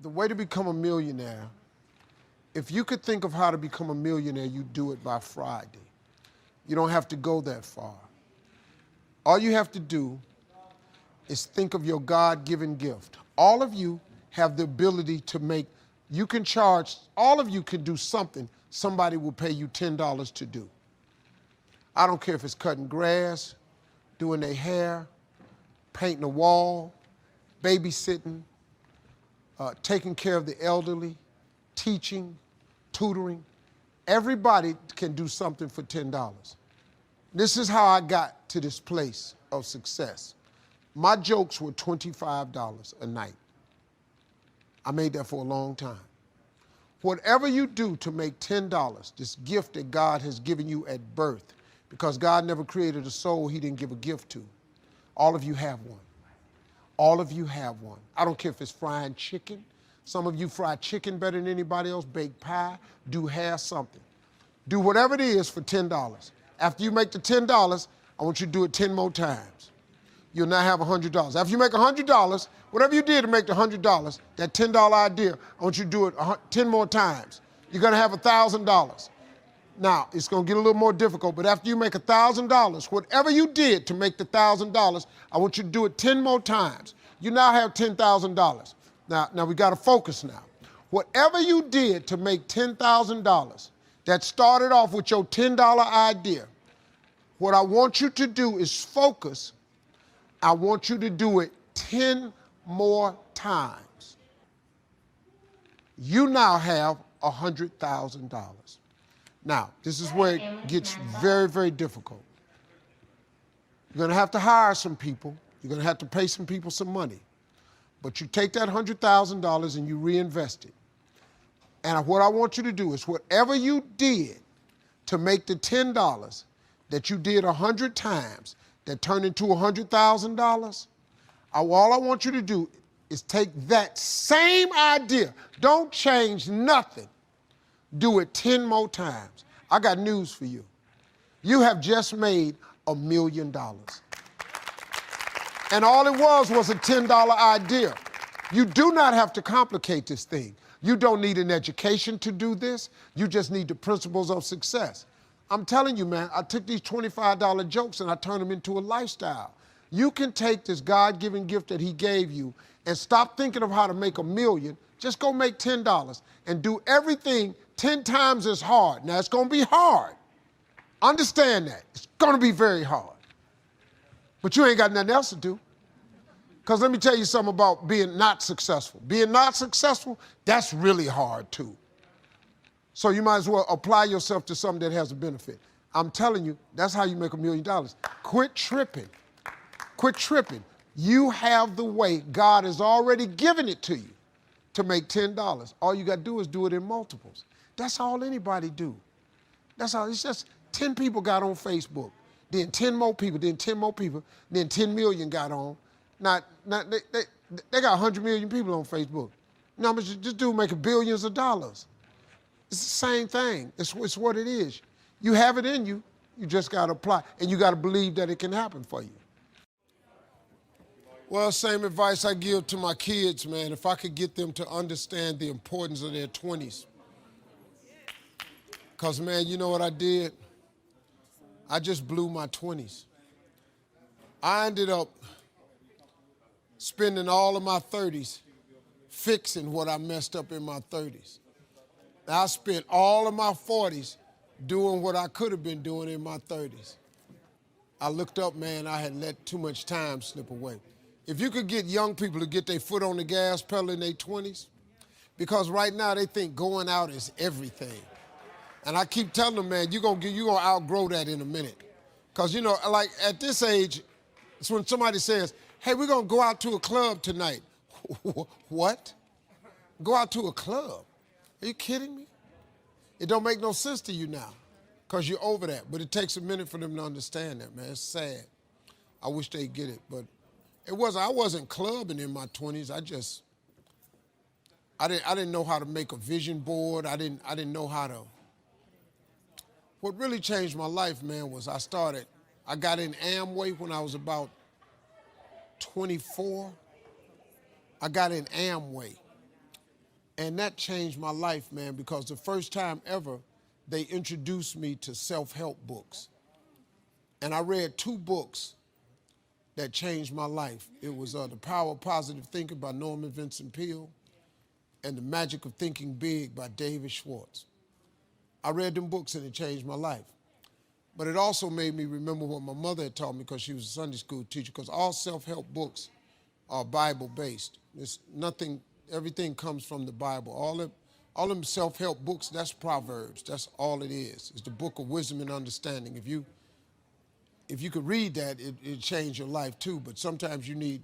the way to become a millionaire, if you could think of how to become a millionaire, you do it by Friday. You don't have to go that far. All you have to do is think of your God-given gift. All of you have the ability to make, you can charge, all of you can do something somebody will pay you $10 to do. I don't care if it's cutting grass, doing their hair, painting a wall, babysitting, taking care of the elderly, teaching, tutoring. Everybody can do something for $10. This is how I got to this place of success. My jokes were $25 a night. I made that for a long time. Whatever you do to make $10, this gift that God has given you at birth, because God never created a soul he didn't give a gift to. All of you have one. All of you have one. I don't care if it's frying chicken. Some of you fry chicken better than anybody else, bake pie, do hair, something. Do whatever it is for $10. After you make the $10, I want you to do it 10 more times. You'll now have $100. After you make $100, whatever you did to make the $100, that $10 idea, I want you to do it 10 more times. You're gonna have $1,000. Now, it's gonna get a little more difficult, but after you make $1,000, whatever you did to make the $1,000, I want you to do it 10 more times. You now have $10,000. Now we gotta focus now. Whatever you did to make $10,000 that started off with your $10 idea, what I want you to do is focus. I want you to do it 10 more times. You now have $100,000. Now, this is where it gets very, very difficult. You're gonna have to hire some people. You're gonna have to pay some people some money. But you take that $100,000 and you reinvest it. And what I want you to do is whatever you did to make the $10 that you did 100 times that turned into $100,000, all I want you to do is take that same idea. Don't change nothing. Do it 10 more times. I got news for you. You have just made $1 million. And all it was a $10 idea. You do not have to complicate this thing. You don't need an education to do this. You just need the principles of success. I'm telling you, man, I took these $25 jokes and I turned them into a lifestyle. You can take this God-given gift that he gave you and stop thinking of how to make $1 million. Just go make $10 and do everything 10 times as hard. Now, it's gonna be hard. Understand that. It's gonna be very hard. But you ain't got nothing else to do. Because let me tell you something about being not successful. Being not successful, that's really hard too. So you might as well apply yourself to something that has a benefit. I'm telling you, that's how you make $1 million. Quit tripping. Quit tripping. You have the way. God has already given it to you to make $10. All you got to do is do it in multiples. That's all anybody do. That's all. It's just 10 people got on Facebook, then 10 more people, then 10 more people, then 10 million got on. Now they got 100 million people on Facebook. Now, this dude making billions of dollars. It's the same thing. It's what it is. You have it in you. You just got to apply. And you got to believe that it can happen for you. Well, same advice I give to my kids, man. If I could get them to understand the importance of their 20s. Because, man, you know what I did? I just blew my 20s. I ended up spending all of my 30s fixing what I messed up in my 30s. I spent all of my 40s doing what I could have been doing in my 30s. I looked up, man, I had let too much time slip away. If you could get young people to get their foot on the gas pedal in their 20s, because right now they think going out is everything. And I keep telling them, man, you're gonna outgrow that in a minute. Because, you know, like at this age, it's when somebody says, hey, we're gonna go out to a club tonight. What? Go out to a club? Are you kidding me? It don't make no sense to you now because you're over that. But it takes a minute for them to understand that, man. It's sad. I wish they'd get it. But I wasn't clubbing in my 20s. I didn't know how to make a vision board. I didn't know how to. What really changed my life, man, was I got in Amway when I was about 24. I got in Amway. And that changed my life, man, because the first time ever they introduced me to self-help books. And I read 2 books that changed my life. It was The Power of Positive Thinking by Norman Vincent Peale and The Magic of Thinking Big by David Schwartz. I read them books and it changed my life. But it also made me remember what my mother had taught me because she was a Sunday school teacher, because all self-help books are Bible-based. There's nothing, everything comes from the Bible. All them self-help books, that's Proverbs. That's all it is. It's the book of wisdom and understanding. If you could read that, it'd change your life too. But sometimes you need,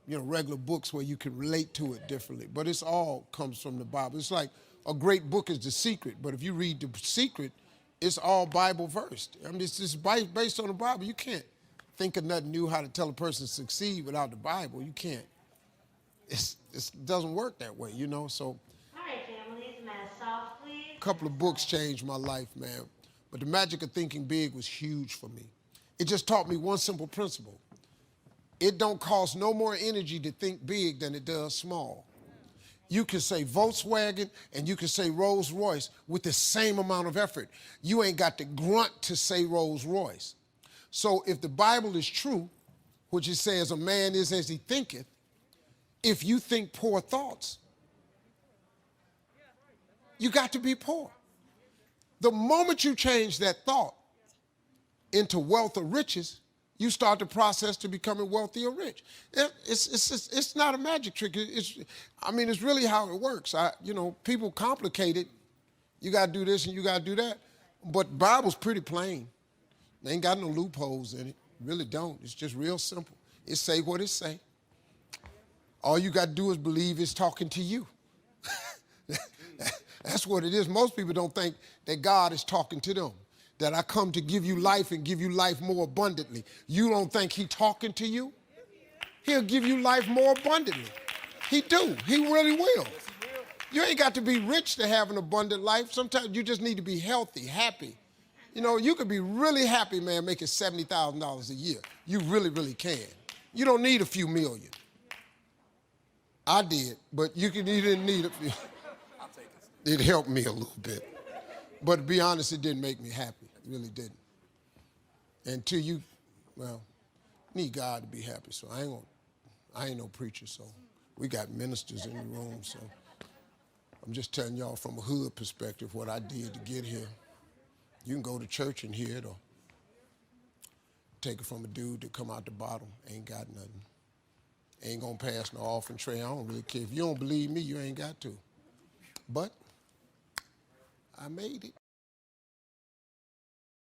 regular books where you can relate to it differently. But it's all comes from the Bible. It's like a great book is The Secret. But if you read The Secret, it's all Bible versed. I mean, it's just based on the Bible. You can't think of nothing new how to tell a person to succeed without the Bible. You can't. It doesn't work that way, So. All right, families, mask off, please. A couple of books changed my life, man. But The Magic of Thinking Big was huge for me. It just taught me one simple principle. It don't cost no more energy to think big than it does small. You can say Volkswagen and you can say Rolls Royce with the same amount of effort. You ain't got to grunt to say Rolls Royce. So if the Bible is true, which it says a man is as he thinketh, if you think poor thoughts, you got to be poor. The moment you change that thought into wealth or riches, you start the process to becoming wealthy or rich. It's not a magic trick. It's really how it works. People complicate it. You got to do this and you got to do that. But the Bible's pretty plain. They ain't got no loopholes in it. Really don't. It's just real simple. It say what it say. All you got to do is believe it's talking to you. That's what it is. Most people don't think that God is talking to them, that I come to give you life and give you life more abundantly. You don't think He's talking to you? He'll give you life more abundantly. He do. He really will. You ain't got to be rich to have an abundant life. Sometimes you just need to be healthy, happy. You could be really happy, man, making $70,000 a year. You really, really can. You don't need a few million. I did, but you didn't need a few. It helped me a little bit. But to be honest, it didn't make me happy. It really didn't. Until need God to be happy. So I ain't no preacher, so we got ministers in the room, so I'm just telling y'all from a hood perspective what I did to get here. You can go to church and hear it, or take it from a dude that come out the bottom, ain't got nothing. Ain't gonna pass no offering tray. I don't really care. If you don't believe me, you ain't got to. But I made it.